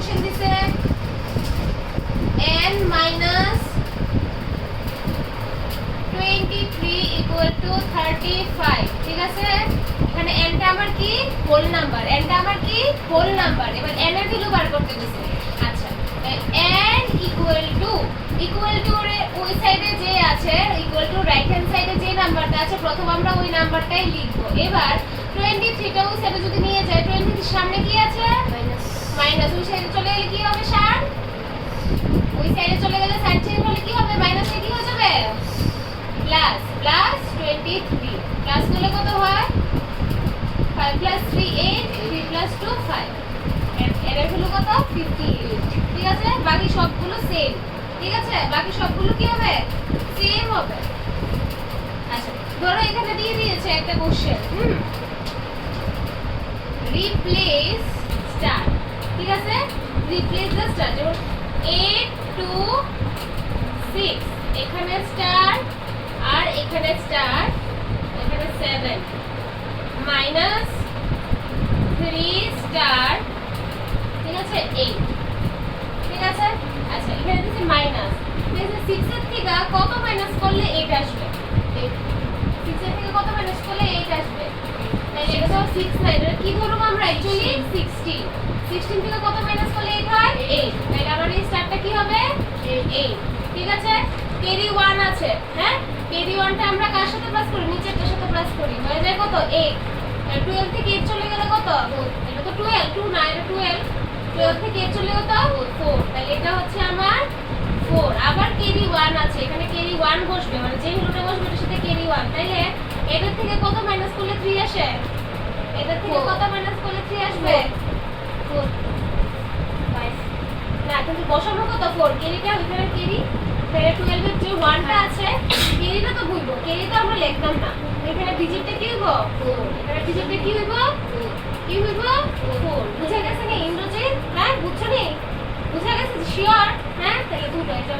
Question দিছে n minus 23 equal to 35, ঠিক আছে? এখানে n টা আমার কি হোল নাম্বার, n টা আমার কি হোল নাম্বার। এবার n এর ভ্যালু বার করতে দিছে। আচ্ছা, n equal to রে ওই সাইডে যে আছে ইকুয়াল টু রাইট হ্যান্ড সাইডে যে নাম্বারটা আছে প্রথম আমরা ওই নাম্বারটাই লিখব। এবার 23 টা ওই সাইডে যদি নিয়ে যাই 23 এর সামনে কি আছে মাইনাস, ওই সাইডে চলে গেলে কি হবে সার, ওই সাইডে চলে গেলে সাইড চেঞ্জ হলে কি হবে মাইনাসে কি হয়ে যাবে প্লাস, প্লাস 23 প্লাস করলে কত হয় 5 প্লাস 3 8, 3 প্লাস 2 5, এর ভ্যালু কত 58, ঠিক আছে? বাকি সবগুলো সেম, ঠিক আছে? বাকি সবগুলো কি হবে সেম হবে। আচ্ছা ধরো এখানে দিয়ে দিয়েছে একটা কোশ্চেন, রিপ্লেস স্টার, ঠিক আছে? রিপ্লেস দ্য স্টার, যেমন 8 2 6, এখানে স্টার আর এখানে স্টার, এখানে 7 মাইনাস 3 স্টার, ঠিক আছে 8, ঠিক আছে? আচ্ছা এখানে দিছে মাইনাস, ঠিক আছে? 6 এর থেকে কত মাইনাস করলে 8 আসবে, 6 এর থেকে কত মাইনাস করলে 8 আসবে, তাহলে এটা তো 6 না, এটা কি ধরব আমরা অ্যাকচুয়ালি 16 থেকে কত মাইনাস করলে 8 হয় 8, তাহলে আমার এই স্টারটা কি হবে 8, ঠিক আছে? ক্যারি 1 আছে, হ্যাঁ ক্যারি 1 টা আমরা কার সাথে প্লাস করি নিচেরটার সাথে প্লাস করি, হয়ে যায় কত 8, 12 থেকে 8 চলে গেলে কত, এটা তো 12 2 না, এটা 12 থেকে 8 চলে গেল 4, তাহলে এটা হচ্ছে আমার 4। আবার ক্যারি 1 আছে, এখানে ক্যারি 1 বসবে, মানে যে ভ্যালুটা বসবে এটার সাথে ক্যারি 1, তাইলে এটার থেকে কত মাইনাস করলে 3 আসে, এটার থেকে কত মাইনাস করলে 3 আসবে 4 5 না, কিন্তু বসানো কত 4, ক্যারিটা ওইখানে ক্যারি, তাহলে 12 এর যে 1 টা আছে ক্যারিটা তো ভুলবো, ক্যারি তো আমরা লিখতাম না, এখানে ডিজিটটা কি হইব 4, এখানে ডিজিটটা কি হইব 4, বুঝা গেছে না ইন্দ্রজিৎ? হ্যাঁ বুঝছো নি, বুঝা গেছে শিওর? হ্যাঁ তাহলে দুটো, এটা